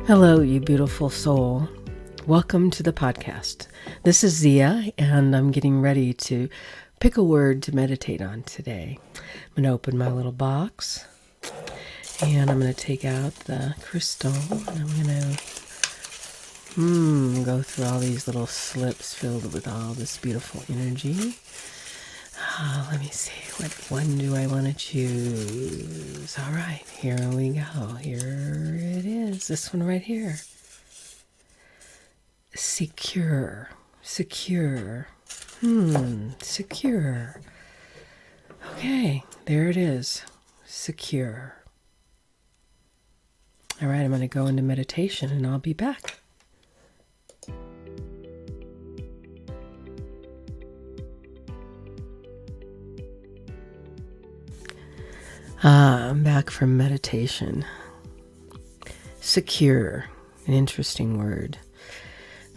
Hello, you beautiful soul. Welcome to the podcast. This is Zia, and I'm getting ready to pick a word to meditate on today. I'm going to open my little box, and I'm going to take out the crystal, and I'm going to go through all these little slips filled with all this beautiful energy. Let me see, what one do I want to choose? All right, here we go. Here it is, this one right here. Secure. Secure. Okay, there it is. Secure. All right, I'm going to go into meditation and I'll be back. I'm back from meditation. Secure, an interesting word.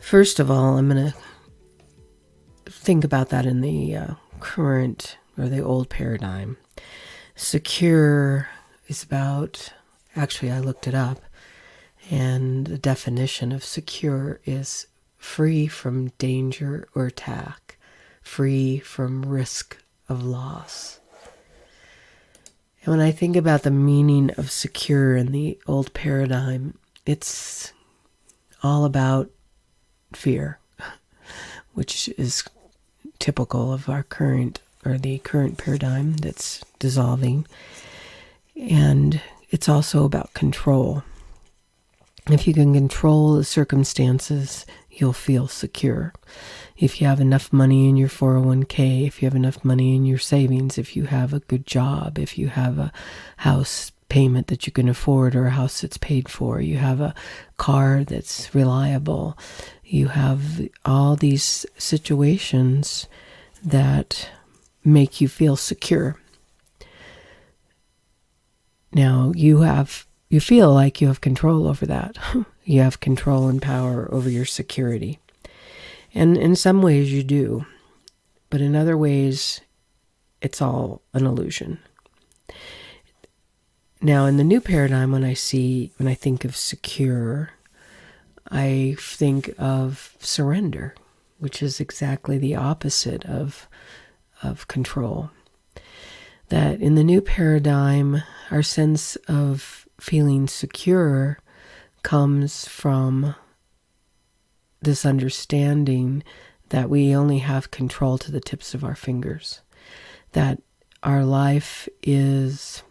First of all, I'm going to think about that in the current or the old paradigm. Secure is about, actually I looked it up, and the definition of secure is free from danger or attack, free from risk of loss. And when I think about the meaning of secure in the old paradigm, it's all about fear, which is typical of our current, or the current paradigm that's dissolving. And it's also about control. If you can control the circumstances, you'll feel secure. If you have enough money in your 401k, if you have enough money in your savings, if you have a good job, if you have a house payment that you can afford or a house that's paid for, you have a car that's reliable, you have all these situations that make you feel secure. Now, you feel like you have control over that. You have control and power over your security. And in some ways you do, but in other ways it's all an illusion. Now, in the new paradigm, when I think of secure, I think of surrender, which is exactly the opposite of control. That in the new paradigm, our sense of feeling secure comes from this understanding that we only have control to the tips of our fingers, that our life is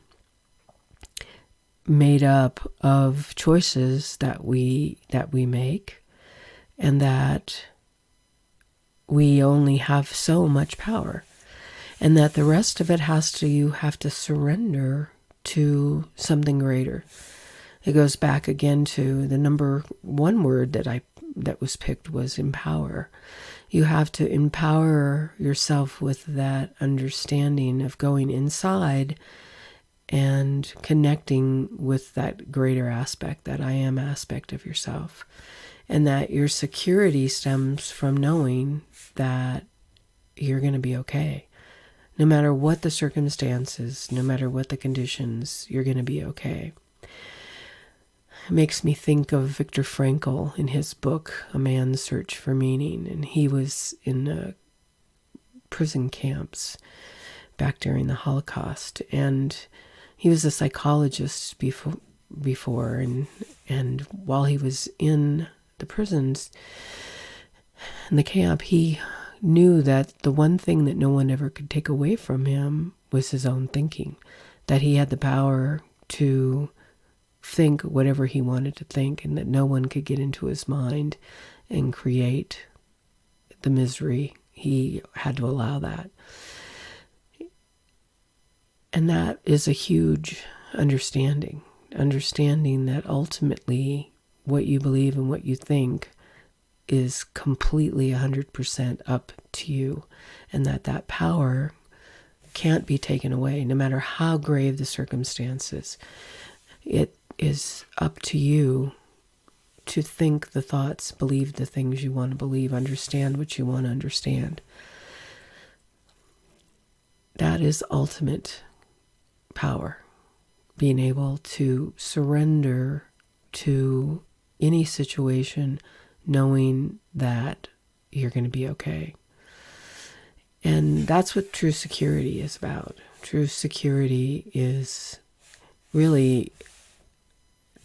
made up of choices that we make, and that we only have so much power, and that the rest of it you have to surrender to something greater. It goes back again to the number one word that was picked was empower. You have to empower yourself with that understanding of going inside and connecting with that greater aspect, that I am aspect of yourself. And that your security stems from knowing that you're going to be okay. No matter what the circumstances, no matter what the conditions, you're going to be okay. It makes me think of Viktor Frankl in his book, A Man's Search for Meaning. And he was in prison camps back during the Holocaust. And he was a psychologist before. And while he was in the prisons, in the camp, he knew that the one thing that no one ever could take away from him was his own thinking. That he had the power to think whatever he wanted to think, and that no one could get into his mind and create the misery. He had to allow that. And that is a huge understanding that ultimately what you believe and what you think is completely 100% up to you, and that power can't be taken away, no matter how grave the circumstances. It is up to you to think the thoughts, believe the things you want to believe, understand what you want to understand. That is ultimate power, being able to surrender to any situation knowing that you're going to be okay. And that's what true security is about. True security is really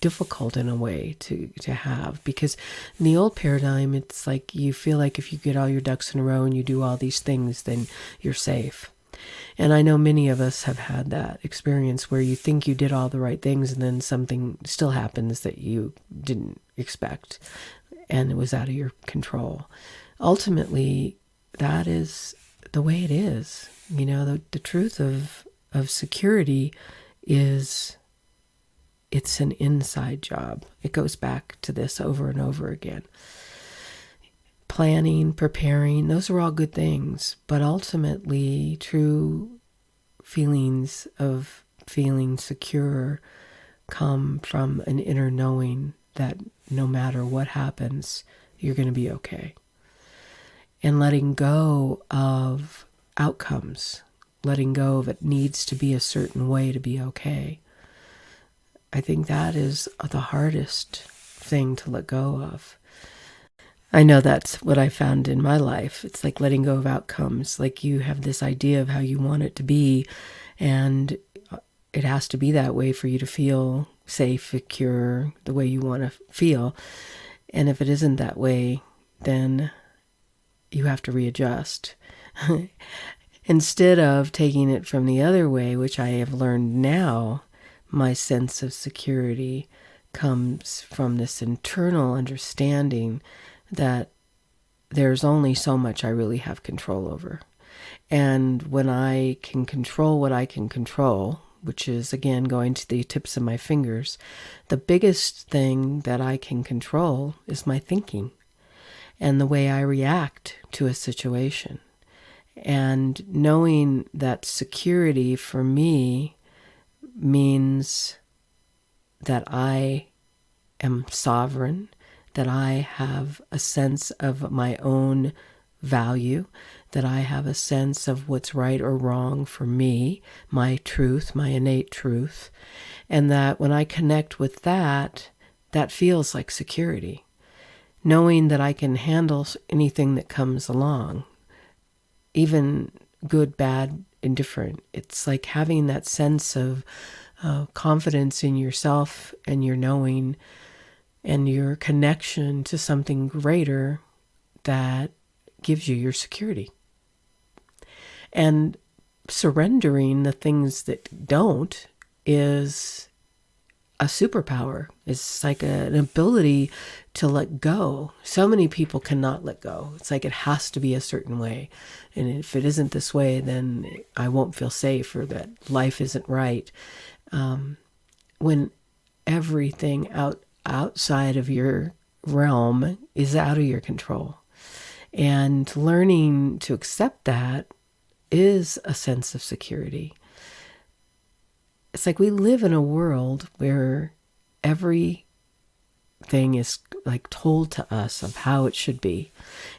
difficult in a way to have, because in the old paradigm, it's like you feel like if you get all your ducks in a row and you do all these things, then you're safe. And I know many of us have had that experience where you think you did all the right things and then something still happens that you didn't expect and it was out of your control. Ultimately, that is the way it is. You know, the truth of security is it's an inside job. It goes back to this over and over again. Planning, preparing, those are all good things. But ultimately, true feelings of feeling secure come from an inner knowing that no matter what happens, you're going to be okay. And letting go of outcomes, letting go of it needs to be a certain way to be okay. I think that is the hardest thing to let go of. I know that's what I found in my life. It's like letting go of outcomes. Like you have this idea of how you want it to be, and it has to be that way for you to feel safe, secure, the way you want to feel. And if it isn't that way, then you have to readjust. Instead of taking it from the other way, which I have learned now, my sense of security comes from this internal understanding that there's only so much I really have control over. And when I can control what I can control, which is, again, going to the tips of my fingers, the biggest thing that I can control is my thinking and the way I react to a situation. And knowing that security for me means that I am sovereign, that I have a sense of my own value, that I have a sense of what's right or wrong for me, my truth, my innate truth, and that when I connect with that, that feels like security. Knowing that I can handle anything that comes along, even good, bad, indifferent. It's like having that sense of confidence in yourself and your knowing and your connection to something greater that gives you your security. And surrendering the things that don't is a superpower. It's like an ability to let go. So many people cannot let go. It's like it has to be a certain way. And if it isn't this way, then I won't feel safe, or that life isn't right. When everything outside of your realm is out of your control. And learning to accept that is a sense of security. It's like we live in a world where everything is like told to us of how it should be.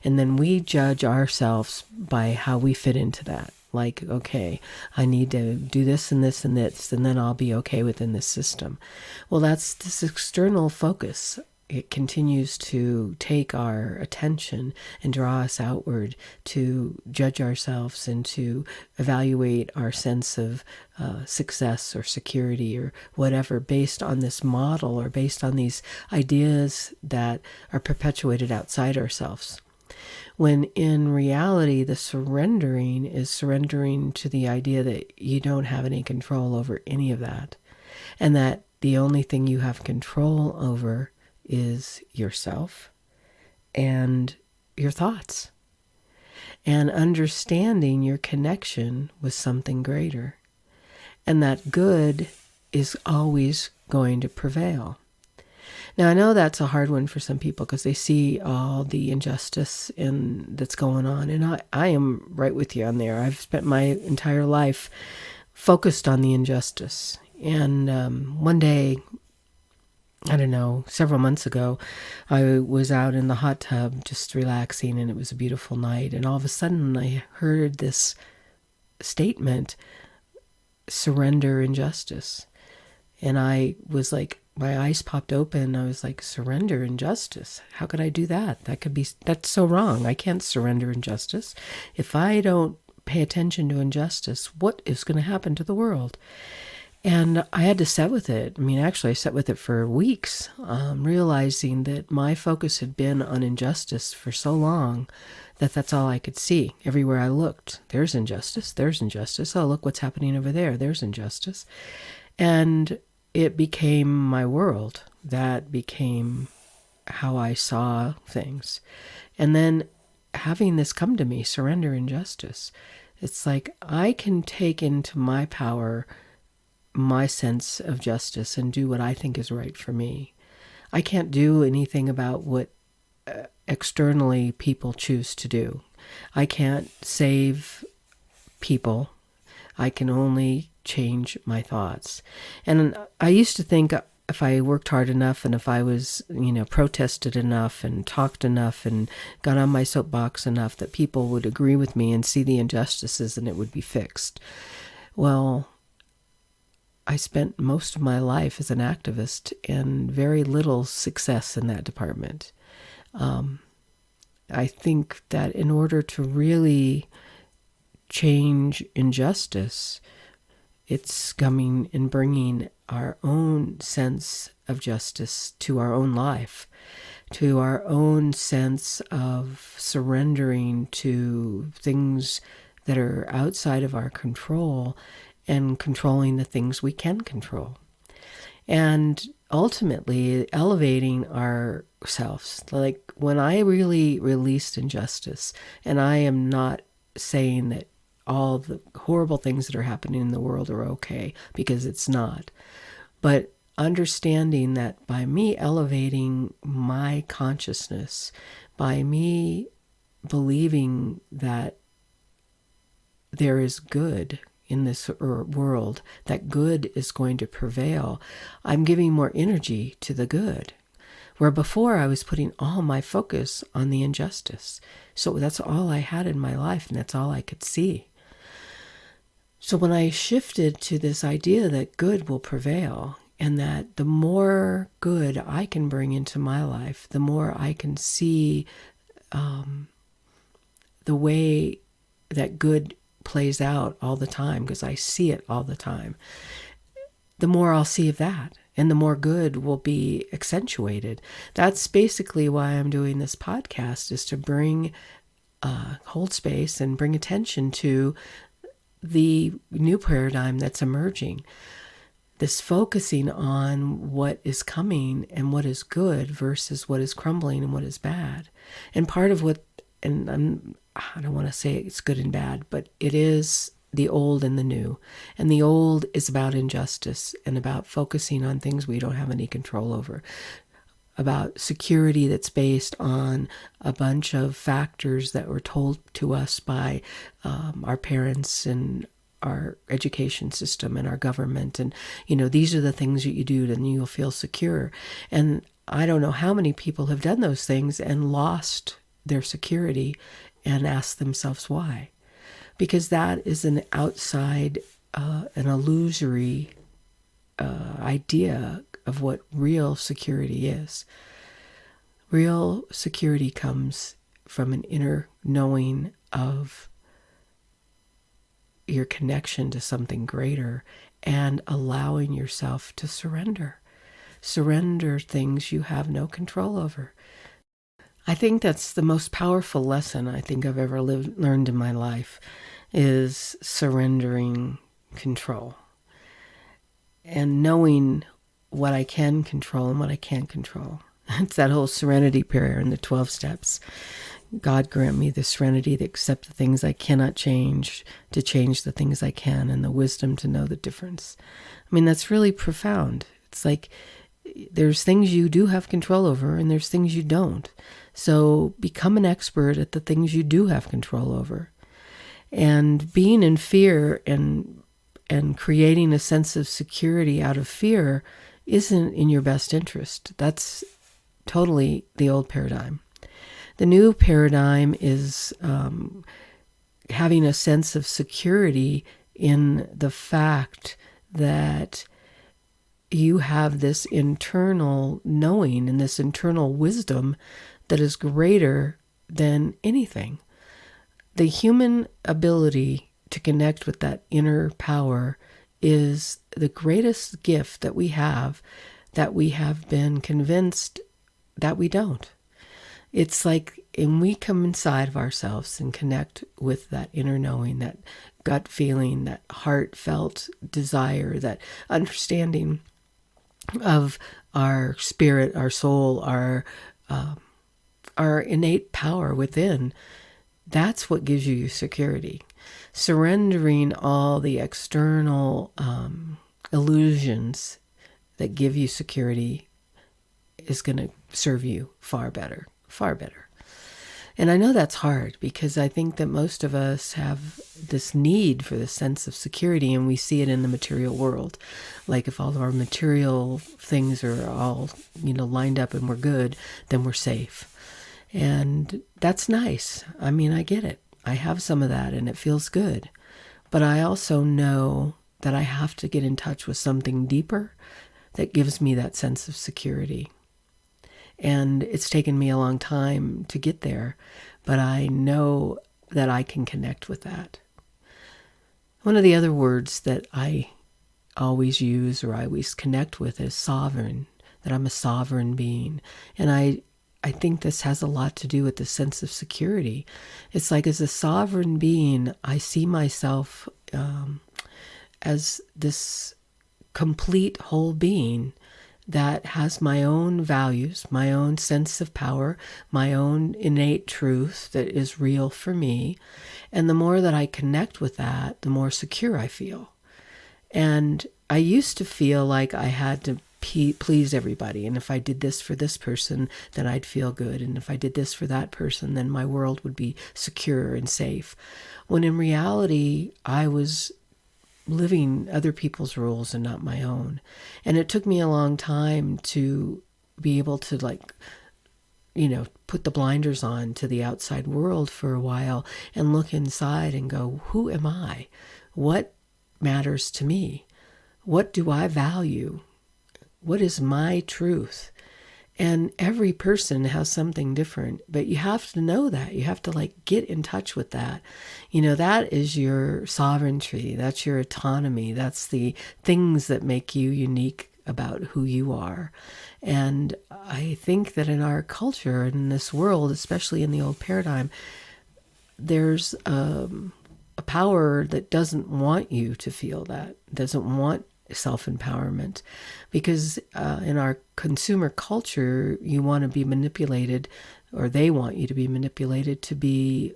And then we judge ourselves by how we fit into that. Like, okay, I need to do this and this and this, and then I'll be okay within this system. Well, that's this external focus. It continues to take our attention and draw us outward to judge ourselves and to evaluate our sense of success or security or whatever based on this model or based on these ideas that are perpetuated outside ourselves. When in reality, the surrendering is surrendering to the idea that you don't have any control over any of that, and that the only thing you have control over is yourself and your thoughts, and understanding your connection with something greater, and that good is always going to prevail. Now, I know that's a hard one for some people because they see all the injustice that's going on, and I am right with you on there. I've spent my entire life focused on the injustice, and one day, I don't know, several months ago, I was out in the hot tub just relaxing, and it was a beautiful night, and all of a sudden I heard this statement, surrender injustice. And I was like my eyes popped open. I was like, surrender injustice. How could I do that? That's so wrong. I can't surrender injustice. If I don't pay attention to injustice, what is going to happen to the world? And I had to sit with it. I mean, actually, I sat with it for weeks, realizing that my focus had been on injustice for so long that that's all I could see. Everywhere I looked, there's injustice, there's injustice. Oh, look what's happening over there, there's injustice. And it became my world. That became how I saw things. And then having this come to me, surrender injustice, it's like I can take into my power my sense of justice and do what I think is right for me. I can't do anything about what externally people choose to do. I can't save people. I can only change my thoughts. And I used to think if I worked hard enough and if I was, protested enough and talked enough and got on my soapbox enough that people would agree with me and see the injustices and it would be fixed. Well, I spent most of my life as an activist and very little success in that department. I think that in order to really change injustice, it's coming and bringing our own sense of justice to our own life, to our own sense of surrendering to things that are outside of our control and controlling the things we can control. And ultimately elevating ourselves. Like when I really released injustice, and I am not saying that all the horrible things that are happening in the world are okay, because it's not. But understanding that by me elevating my consciousness, by me believing that there is good in this world, that good is going to prevail, I'm giving more energy to the good. Where before I was putting all my focus on the injustice. So that's all I had in my life, and that's all I could see. So when I shifted to this idea that good will prevail, and that the more good I can bring into my life, the more I can see the way that good plays out all the time, because I see it all the time, the more I'll see of that, and the more good will be accentuated. That's basically why I'm doing this podcast, is to bring hold space and bring attention to the new paradigm that's emerging. This focusing on what is coming and what is good versus what is crumbling and what is bad. And part of what, and I don't want to say it's good and bad, but it is the old and the new. And the old is about injustice and about focusing on things we don't have any control over, about security that's based on a bunch of factors that were told to us by our parents and our education system and our government. And, these are the things that you do, and you'll feel secure. And I don't know how many people have done those things and lost their security and asked themselves why. Because that is an outside, an illusory idea of what real security is. Real security comes from an inner knowing of your connection to something greater and allowing yourself to surrender. Surrender things you have no control over. I think that's the most powerful lesson I think I've ever learned in my life, is surrendering control and knowing what I can control and what I can't control. It's that whole serenity prayer in the 12 steps. God grant me the serenity to accept the things I cannot change, to change the things I can, and the wisdom to know the difference. I mean, that's really profound. It's like there's things you do have control over and there's things you don't. So become an expert at the things you do have control over. And being in fear and creating a sense of security out of fear isn't in your best interest. That's totally the old paradigm. The new paradigm is having a sense of security in the fact that you have this internal knowing and this internal wisdom that is greater than anything. The human ability to connect with that inner power is the greatest gift that we have been convinced that we don't. It's like, and we come inside of ourselves and connect with that inner knowing, that gut feeling, that heartfelt desire, that understanding of our spirit, our soul, our innate power within. That's what gives you security. Surrendering all the external illusions that give you security is going to serve you far better, far better. And I know that's hard because I think that most of us have this need for this sense of security, and we see it in the material world. Like if all of our material things are all, lined up and we're good, then we're safe. And that's nice. I mean, I get it. I have some of that and it feels good. But I also know that I have to get in touch with something deeper that gives me that sense of security. And it's taken me a long time to get there, but I know that I can connect with that. One of the other words that I always use or I always connect with is sovereign, that I'm a sovereign being. And I think this has a lot to do with the sense of security. It's like, as a sovereign being, I see myself as this complete whole being that has my own values, my own sense of power, my own innate truth that is real for me. And the more that I connect with that, the more secure I feel. And I used to feel like I had to please everybody. And if I did this for this person, then I'd feel good. And if I did this for that person, then my world would be secure and safe. When in reality, I was living other people's rules and not my own. And it took me a long time to be able to put the blinders on to the outside world for a while and look inside and go, who am I? What matters to me? What do I value? What is my truth? And every person has something different, but you have to know that. You have to get in touch with that. That is your sovereignty. That's your autonomy. That's the things that make you unique about who you are. And I think that in our culture, in this world, especially in the old paradigm, there's a power that doesn't want you to feel that, doesn't want self-empowerment, because in our consumer culture, you want to be manipulated, or they want you to be manipulated to be,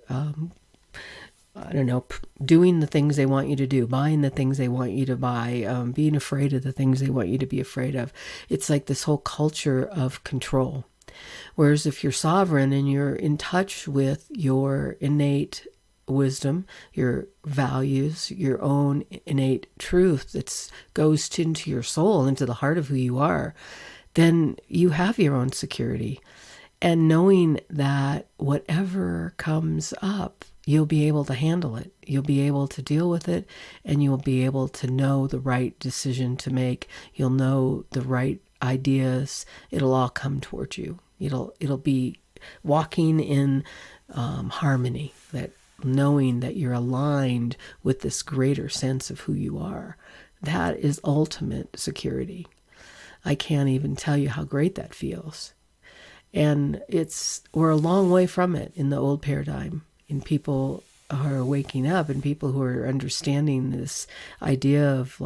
doing the things they want you to do, buying the things they want you to buy, being afraid of the things they want you to be afraid of. It's like this whole culture of control. Whereas if you're sovereign and you're in touch with your innate wisdom, your values, your own innate truth that goes into your soul, into the heart of who you are, then you have your own security. And knowing that whatever comes up, you'll be able to handle it. You'll be able to deal with it, and you'll be able to know the right decision to make. You'll know the right ideas. It'll all come towards you. It'll be walking in harmony, that knowing that you're aligned with this greater sense of who you are. That is ultimate security. I can't even tell you how great that feels. And we're a long way from it in the old paradigm, in people who are waking up and people who are understanding this idea of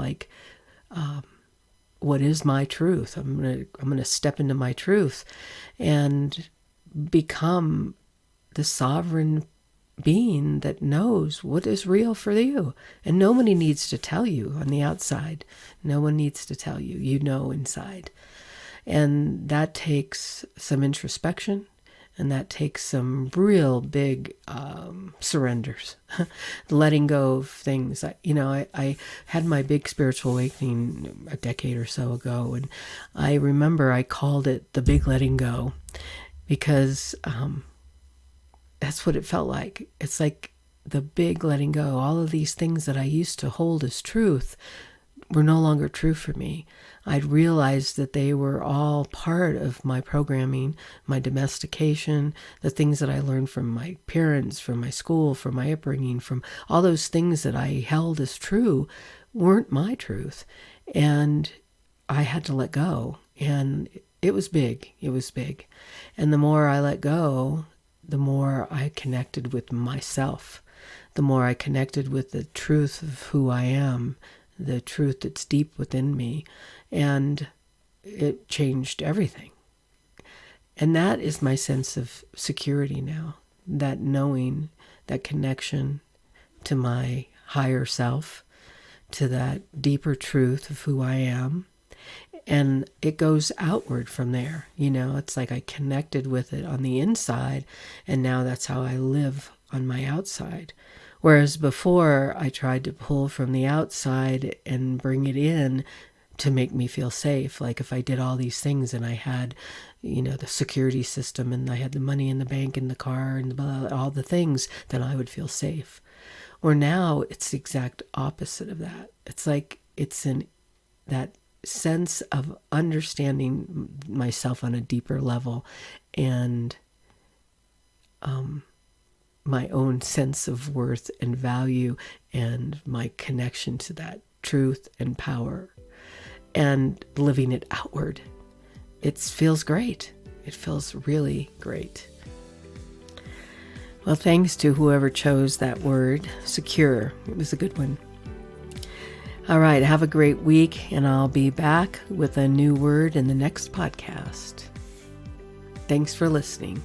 what is my truth? I'm gonna step into my truth and become the sovereign being that knows what is real for you. And nobody needs to tell you on the outside. No one needs to tell you. You know inside. And that takes some introspection, and that takes some real big surrenders, letting go of things. I had my big spiritual awakening a decade or so ago, and I remember I called it the big letting go, because that's what it felt like. It's like the big letting go. All of these things that I used to hold as truth were no longer true for me. I'd realized that they were all part of my programming, my domestication, the things that I learned from my parents, from my school, from my upbringing, from all those things that I held as true weren't my truth. And I had to let go. And it was big. It was big. And the more I let go, the more I connected with myself, the more I connected with the truth of who I am, the truth that's deep within me. And it changed everything. And that is my sense of security now, that knowing, that connection to my higher self, to that deeper truth of who I am. And it goes outward from there. It's like I connected with it on the inside, and now that's how I live on my outside. Whereas before, I tried to pull from the outside and bring it in to make me feel safe. Like if I did all these things and I had, the security system and I had the money in the bank and the car and all the things, then I would feel safe. Or now it's the exact opposite of that. It's like it's in that sense of understanding myself on a deeper level and my own sense of worth and value and my connection to that truth and power and living it outward. It feels great. It feels really great. Well, thanks to whoever chose that word, secure. It was a good one. All right, have a great week, and I'll be back with a new word in the next podcast. Thanks for listening.